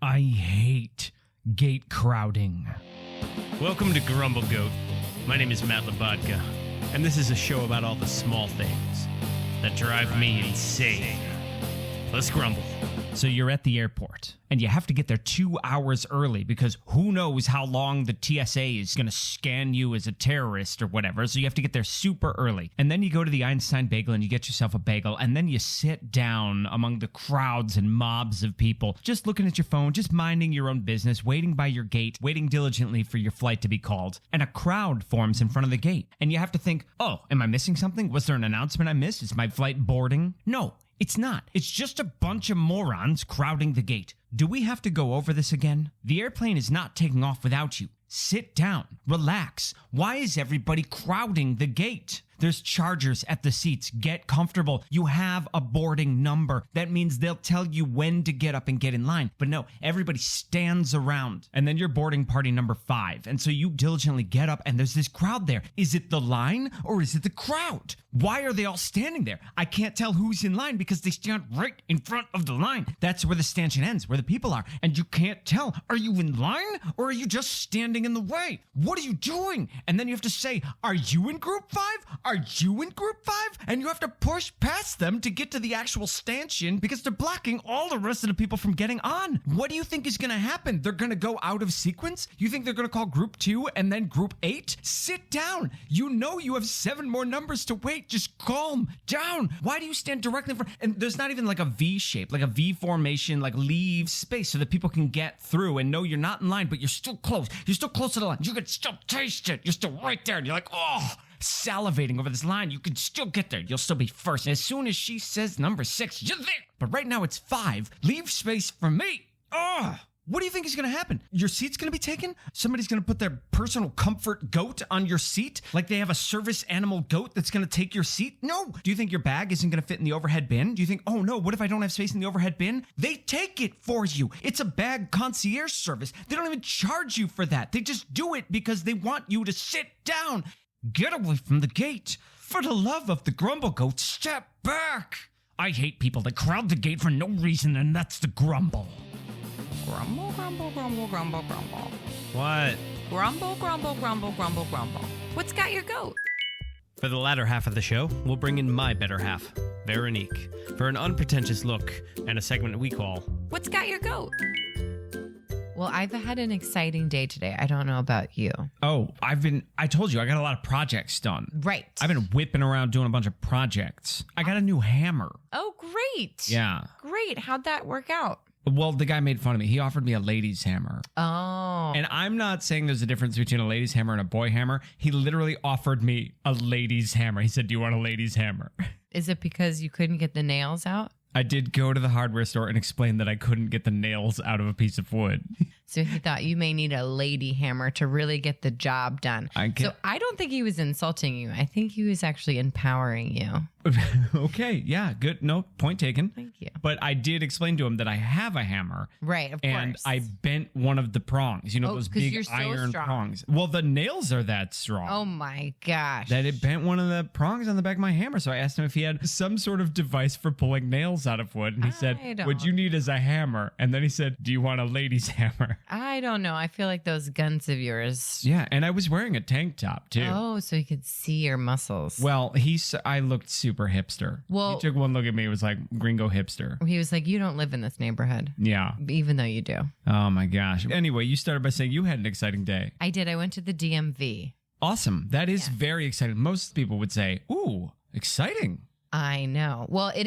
I hate gate crowding. Welcome to Grumble Goat. My name is Mat Veronique, and this is a show about all the small things that drive me insane. Let's grumble. So you're at the airport, and you have to get there 2 hours early because who knows how long the TSA is going to scan you as a terrorist or whatever, so you have to get there super early. And then you go to the Einstein Bagel and you get yourself a bagel, and then you sit down among the crowds and mobs of people, just looking at your phone, just minding your own business, waiting by your gate, waiting diligently for your flight to be called. And a crowd forms in front of the gate, and you have to think, oh, am I missing something? Was there an announcement I missed? Is my flight boarding? No. It's not. It's just a bunch of morons crowding the gate. Do we have to go over this again? The airplane is not taking off without you. Sit down. Relax. Why is everybody crowding the gate? There's chargers at the seats. Get comfortable. You have a boarding number. That means they'll tell you when to get up and get in line. But no, everybody stands around. And then you're boarding party number 5. And so you diligently get up and there's this crowd there. Is it the line or is it the crowd? Why are they all standing there? I can't tell who's in line because they stand right in front of the line. That's where the stanchion ends, where the people are. And you can't tell. Are you in line or are you just standing in the way? What are you doing? And then you have to say, are you in group 5? Are you in group 5? And you have to push past them to get to the actual stanchion because they're blocking all the rest of the people from getting on. What do you think is going to happen? They're going to go out of sequence? You think they're going to call group 2 and then group 8? Sit down. You know you have 7 more numbers to wait. Just calm down. Why do you stand directly in front? And there's not even like a V shape, like a V formation, like leave space so that people can get through and know you're not in line, but you're still close. You're still close to the line. You can still taste it. You're still right there. And you're like, oh, salivating over this line. You can still get there. You'll still be first. And as soon as she says number 6, you're there. But right now it's 5. Leave space for me. Oh, what do you think is going to happen? Your seat's going to be taken? Somebody's going to put their personal comfort goat on your seat? Like they have a service animal goat that's going to take your seat? No. Do you think your bag isn't going to fit in the overhead bin? Do you think, oh no, what if I don't have space in the overhead bin? They take it for you. It's a bag concierge service. They don't even charge you for that. They just do it because they want you to sit down. Get away from the gate. For the love of the Grumble Goat, step back. I hate people that crowd the gate for no reason, and that's the Grumble. Grumble, grumble, grumble, grumble, grumble. What? Grumble, grumble, grumble, grumble, grumble. What's got your goat? For the latter half of the show, we'll bring in my better half, Veronique, for an unpretentious look and a segment we call What's got your goat? Well, I've had an exciting day today. I don't know about you. Oh, I told you, I got a lot of projects done. Right. I've been whipping around doing a bunch of projects. I got a new hammer. Oh, great. Yeah. Great. How'd that work out? Well, the guy made fun of me. He offered me a lady's hammer. Oh. And I'm not saying there's a difference between a lady's hammer and a boy hammer. He literally offered me a lady's hammer. He said, do you want a lady's hammer? Is it because you couldn't get the nails out? I did go to the hardware store and explain that I couldn't get the nails out of a piece of wood. So he thought you may need a lady hammer to really get the job done. So I don't think he was insulting you. I think he was actually empowering you. Okay, yeah, good. No, point taken. Thank you. But I did explain to him that I have a hammer. Right, of and course. I bent one of the prongs. You know, those big you're so iron strong. prongs. Well, the nails are that strong. Oh my gosh. That it bent one of the prongs on the back of my hammer. So I asked him if he had some sort of device for pulling nails out of wood. And he said, what you need is a hammer. And then he said, do you want a lady's hammer? I don't know. I feel like those guns of yours. Yeah, and I was wearing a tank top too. Oh, so he could see your muscles. Well, I looked super hipster. Well, he took one look at me. It was like gringo hipster. He was like, you don't live in this neighborhood. Yeah. Even though you do. Oh my gosh. Anyway, you started by saying you had an exciting day. I did. I went to the DMV. Awesome. That is very exciting. Most people would say, ooh, exciting. I know. Well, it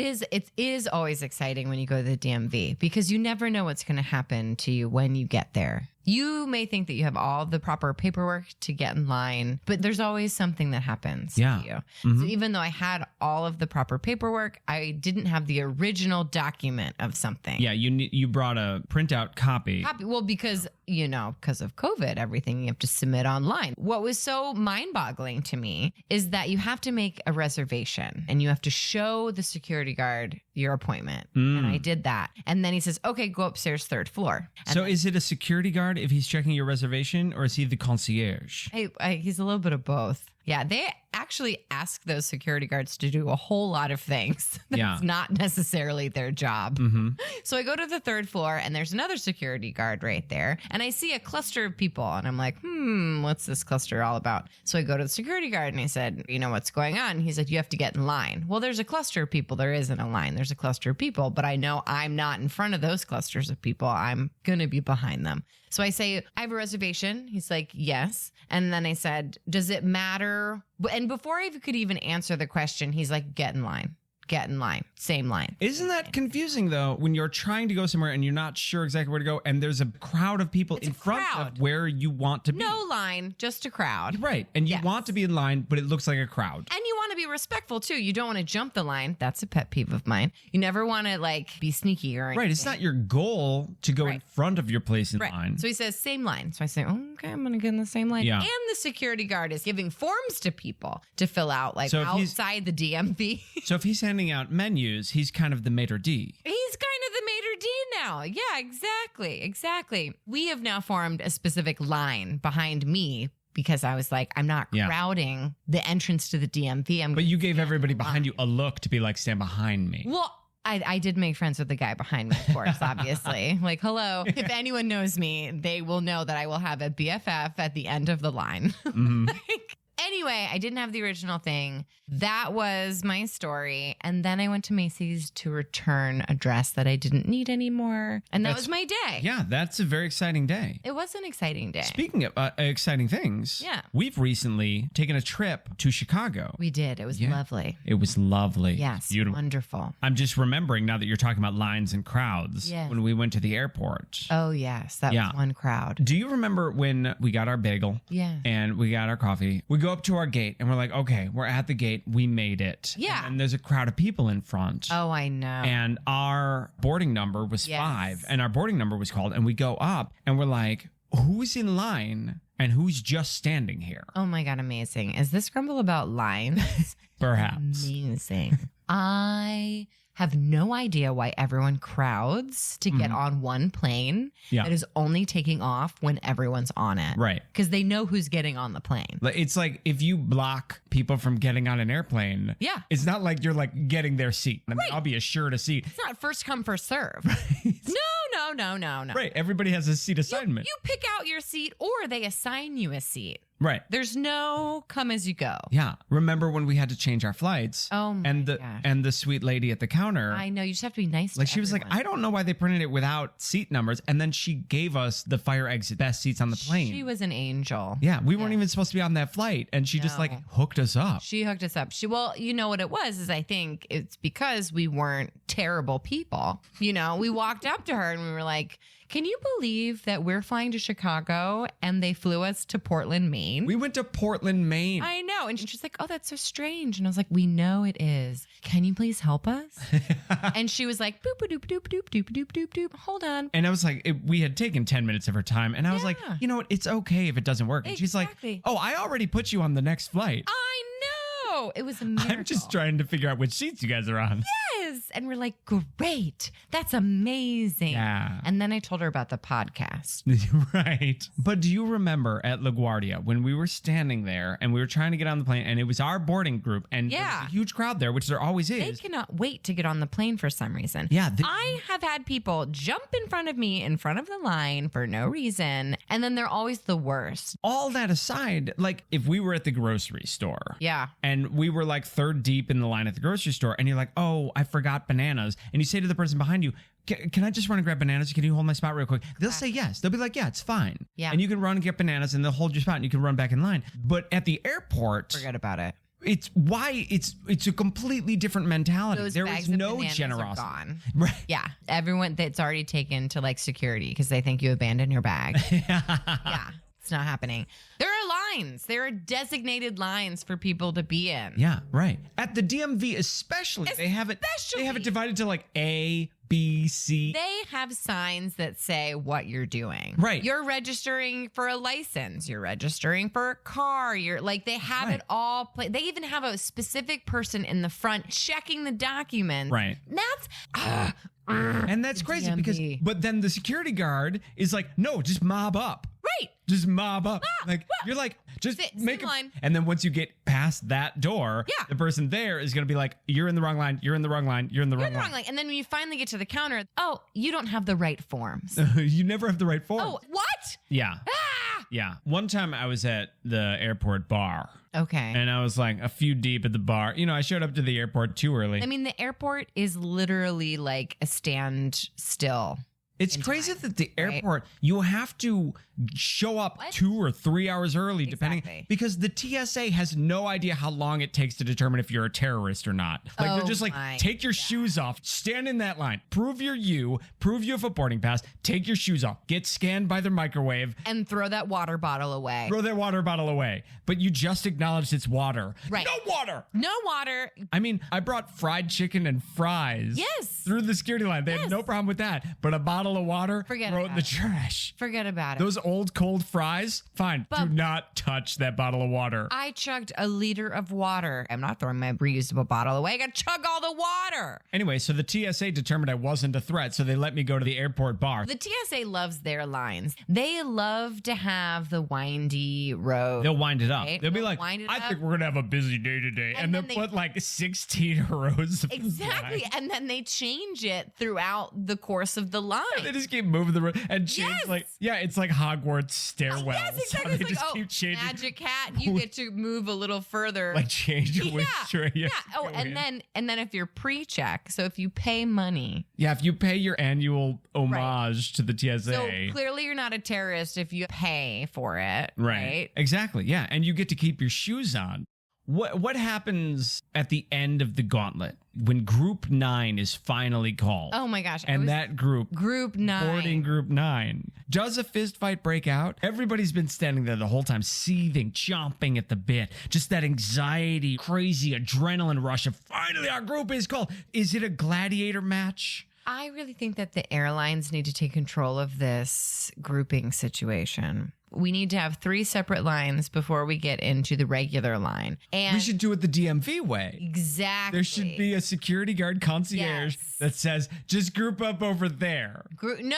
is always exciting when you go to the DMV because you never know what's going to happen to you when you get there. You may think that you have all the proper paperwork to get in line, but there's always something that happens to you. Mm-hmm. So even though I had all of the proper paperwork, I didn't have the original document of something. Yeah, you brought a printout copy. Well, because of COVID, everything you have to submit online. What was so mind-boggling to me is that you have to make a reservation and you have to show the security guard your appointment. And I did that. And then he says, okay, go upstairs, 3rd floor. So is it a security guard if he's checking your reservation, or is he the concierge? He's a little bit of both. Yeah, actually ask those security guards to do a whole lot of things. That's not necessarily their job. Mm-hmm. So I go to the third floor and there's another security guard right there. And I see a cluster of people and I'm like, what's this cluster all about? So I go to the security guard and I said, you know what's going on? He said, you have to get in line. Well, there's a cluster of people. There isn't a line. There's a cluster of people, but I know I'm not in front of those clusters of people. I'm going to be behind them. So I say, I have a reservation. He's like, yes. And then I said, does it matter? And before I could even answer the question, he's like, get in line. Get in line. Same line. Isn't that confusing, though, when you're trying to go somewhere and you're not sure exactly where to go and there's a crowd of people in front of where you want to be? No line, just a crowd. Right. And you want to be in line, but it looks like a crowd. And you want to be respectful, too. You don't want to jump the line. That's a pet peeve of mine. You never want to, be sneaky or anything. Right. It's not your goal to go in front of your place in line. So he says, same line. So I say, okay, I'm going to get in the same line. Yeah. And the security guard is giving forms to people to fill out, outside the DMV. So if he's handing out menus, he's kind of the maitre d'. He's kind of the maitre d' now. Yeah, exactly. We have now formed a specific line behind me because I was like, I'm not crowding the entrance to the DMV. But you gave everybody behind you a look to be like, stand behind me. Well, I did make friends with the guy behind me, of course, obviously. Like, hello. If anyone knows me, they will know that I will have a BFF at the end of the line. Mm-hmm. Anyway, I didn't have the original thing. That was my story. And then I went to Macy's to return a dress that I didn't need anymore. And that was my day. Yeah, that's a very exciting day. It was an exciting day. Speaking of exciting things, we've recently taken a trip to Chicago. We did. It was lovely. It was lovely. Yes, beautiful. Wonderful. I'm just remembering now that you're talking about lines and crowds when we went to the airport. Oh, yes. That was one crowd. Do you remember when we got our bagel? Yeah. And we got our coffee? We go up to our gate and we're like, okay, we're at the gate. We made it. Yeah. And there's a crowd of people in front. Oh, I know. And our boarding number was 5 and our boarding number was called. And we go up and we're like, who's in line and who's just standing here? Oh my God, amazing. Is this Grumble about lines? Perhaps. Amazing. I have no idea why everyone crowds to get on one plane that is only taking off when everyone's on it. Right. Because they know who's getting on the plane. It's like if you block people from getting on an airplane, it's not like you're like getting their seat. I mean, I'll be assured a seat. It's not first come, first serve. Right. No. Right. Everybody has a seat assignment. You pick out your seat or they assign you a seat. Right. There's no come as you go. Yeah. Remember when we had to change our flights? Oh my gosh. And the sweet lady at the counter. I know. You just have to be nice to she was like, I don't know why they printed it without seat numbers. And then she gave us the fire exit best seats on the plane. She was an angel. Yeah. We weren't even supposed to be on that flight. And she just hooked us up. She hooked us up. Well, you know what it was is I think it's because we weren't terrible people. You know, we walked up to her and we were like, can you believe that we're flying to Chicago and they flew us to Portland, Maine? We went to Portland, Maine. I know. And she's like, oh, that's so strange. And I was like, we know it is. Can you please help us? And she was like, boop, doop, doop, doop, doop, doop, doop, doop. Hold on. And I was like, we had taken 10 minutes of her time. And I was like, you know what? It's okay if it doesn't work. And she's like, oh, I already put you on the next flight. I know. It was a miracle. I'm just trying to figure out which seats you guys are on. Yes. And we're like, great. That's amazing. Yeah. And then I told her about the podcast. Right. But do you remember at LaGuardia when we were standing there and we were trying to get on the plane and it was our boarding group and there was a huge crowd there, which there always is. They cannot wait to get on the plane for some reason. Yeah. I have had people jump in front of me in front of the line for no reason. And then they're always the worst. All that aside, like if we were at the grocery store. Yeah. And we were like third deep in the line at the grocery store and you're like, oh, I forgot bananas. And you say to the person behind you, can I just run and grab bananas? Can you hold my spot real quick? They'll say yes. They'll be like, yeah, it's fine. Yeah. And you can run and get bananas and they'll hold your spot and you can run back in line. But at the airport, forget about it. It's a completely different mentality. Those there is no generosity. Gone. Right. Yeah. Everyone that's already taken to like security because they think you abandoned your bag. Yeah. It's not happening. There are lines. There are designated lines for people to be in. Yeah, right. At the DMV especially. They have it divided to like A, B, C. They have signs that say what you're doing. Right. You're registering for a license. You're registering for a car. You're like, they have it all. They even have a specific person in the front checking the documents. Right. That's, and that's crazy DMV. but then the security guard is like, no, just mob up. Right. Just mob up. Like, you're like, Just Sit make in line. And then once you get past that door, Yeah. the person there is going to be like, you're in the wrong line. You're in the wrong line. You're in the You're wrong in the line. wrong line. And then when you finally get to the counter, oh, you don't have the right forms. You never have the right form. Oh, what? Yeah. Ah! Yeah. One time I was at the airport bar. Okay. And I was like a few deep at the bar. You know, I showed up to the airport too early. I mean, the airport is literally like a standstill. It's in crazy time, that the right? airport, you have to show up What? 2 or 3 hours early, depending, Exactly. because the TSA has no idea how long it takes to determine if you're a terrorist or not. Like, they're Oh just like, my take your shoes off, stand in that line, prove you're you, prove you have a boarding pass, take your shoes off, get scanned by their microwave, And throw that water bottle away. throw that water bottle away. But you just acknowledged it's water. Right. No water. No water. I mean, I brought fried chicken and fries Yes. through the security line. They had Yes. no problem with that. But a bottle of water, Forget throw it in about the it. trash. Forget about it. Those old cold fries, fine. Do Bub. not touch that bottle of water. I chugged a liter of water. I'm not throwing my reusable bottle away. I got to chug all the water. Anyway, so the TSA determined I wasn't a threat, so they let me go to the airport bar. The TSA loves their lines. They love to have the windy road. They'll wind it up. Right? They'll be They'll like, wind it I up. think we're going to have a busy day today. And And then they'll they- put like 16 rows of Exactly. flags. And then they change it throughout the course of the line. They just keep moving the road and change Yes. like, yeah, it's like Hogwarts stairwells. Yes, exactly. They It's just like, keep changing. Magic Hat, you get to move a little further. Like change yeah, which way you yeah. have to Oh, go in. and then if you're pre-check, so if you pay money, Yeah, if you pay your annual homage to the TSA. so clearly you're not a terrorist if you pay for it, right? Exactly. Yeah. And you get to keep your shoes on. What happens at the end of the gauntlet when Group 9 is finally called? Oh my gosh! And that group, Group 9. boarding Group 9, does a fist fight break out? Everybody's been standing there the whole time, seething, chomping at the bit. Just that anxiety, crazy adrenaline rush of finally our group is called. Is it a gladiator match? I really think that the airlines need to take control of this grouping situation. We need to have 3 separate lines before we get into the regular line. And We should do it the DMV way. exactly. There should be a security guard concierge Yes. that says, just group up over there. No.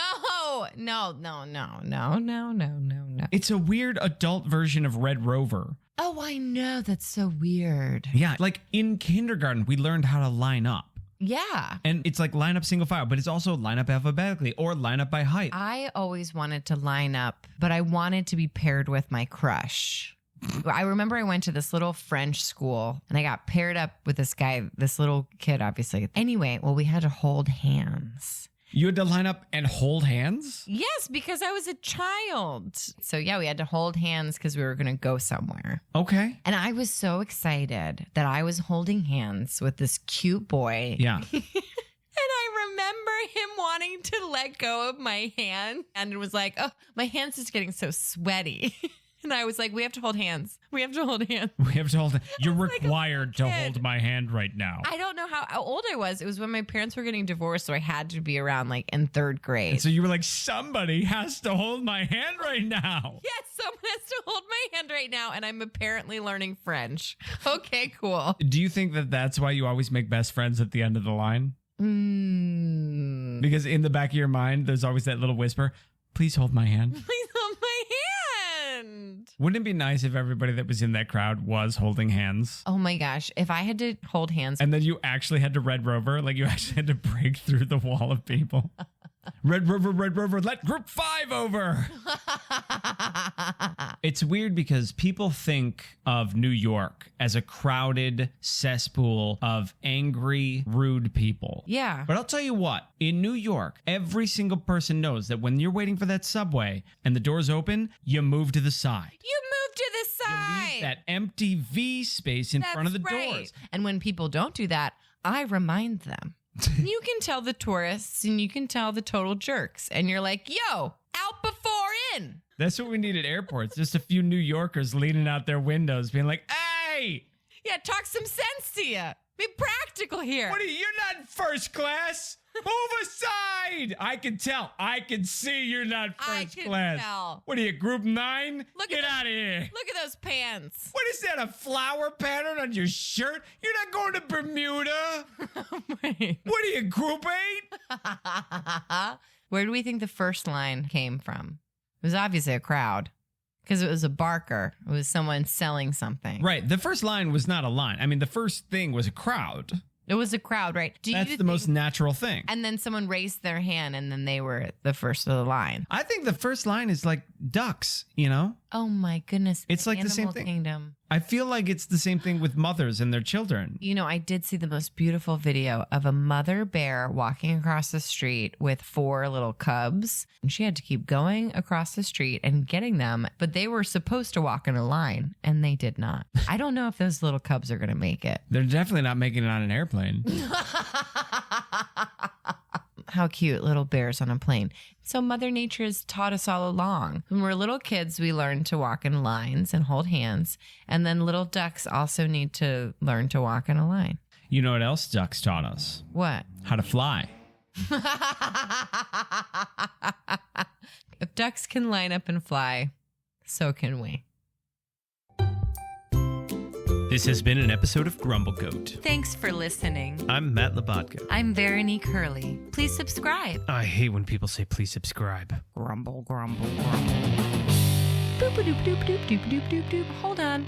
It's a weird adult version of Red Rover. Oh, I know. That's so weird. Yeah, like in kindergarten, we learned how to line up. Yeah. And it's like line up single file, but it's also line up alphabetically or line up by height. I always wanted to line up, but I wanted to be paired with my crush. I remember I went to this little French school and I got paired up with this guy, this little kid, obviously. Anyway, well, we had to hold hands. You had to line up and hold hands? Yes, because I was a child. So, yeah, we had to hold hands because we were going to go somewhere. Okay. And I was so excited that I was holding hands with this cute boy. Yeah. And I remember him wanting to let go of my hand. And it was like, oh, my hand's just getting so sweaty. And I was like, we have to hold hands. We have to hold hands. We have to hold. You're like a required to kid. hold my hand right now. I don't know how old I was. It was when my parents were getting divorced. So I had to be around like in 3rd grade. And so you were like, somebody has to hold my hand right now. Yes, someone has to hold my hand right now. And I'm apparently learning French. Okay, cool. Do you think that that's why you always make best friends at the end of the line? Because in the back of your mind, there's always that little whisper, please hold my hand. Please hold my hand. Wouldn't it be nice if everybody that was in that crowd was holding hands? Oh my gosh. If I had to hold hands. And then you actually had to Red Rover, like you actually had to break through the wall of people. Red Rover, let Group 5 over. It's weird because people think of New York as a crowded cesspool of angry, rude people. Yeah. But I'll tell you what, in New York, every single person knows that when you're waiting for that subway and the doors open, you move to the side. You move to the You side. leave that empty V space in front of the That's right. doors. And when people don't do that, I remind them. You can tell the tourists and you can tell the total jerks. And you're like, yo, out before in. That's what we need at airports. Just a few New Yorkers leaning out their windows being like, hey, Yeah, talk some sense to you. Be practical here. what are you? You're not first class. Move aside. I can tell. I can see you're not I first can class. tell. What are you, Group 9? Look Get at out of here. Look at those pants. What is that, a flower pattern on your shirt? You're not going to Bermuda. What are you, Group 8? Where do we think the first line came from? It was obviously a crowd Because it was a barker. It was someone selling something. Right. The first line was not a line. I mean, the first thing was a crowd. It was a crowd, right? That's the most natural thing. And then someone raised their hand and then they were the first of the line. I think the first line is like ducks, you know? Oh my goodness. It's like the same Animal thing. Kingdom. I feel like it's the same thing with mothers and their children. You know, I did see the most beautiful video of a mother bear walking across the street with 4 little cubs. And she had to keep going across the street and getting them, but they were supposed to walk in a line and they did not. I don't know if those little cubs are going to make it. They're definitely not making it on an airplane. How cute, little bears on a plane. So Mother Nature has taught us all along. When we're little kids, we learn to walk in lines and hold hands. And then little ducks also need to learn to walk in a line. You know what else ducks taught us? What? How to fly. If ducks can line up and fly, so can we. This has been an episode of Grumble Goat. Thanks for listening. I'm Mat Veronique. I'm Veronique Hurley. Please subscribe. I hate when people say please subscribe. Grumble, grumble, grumble. Boop, doop, doop, doop, doop, doop, doop, doop. Hold on.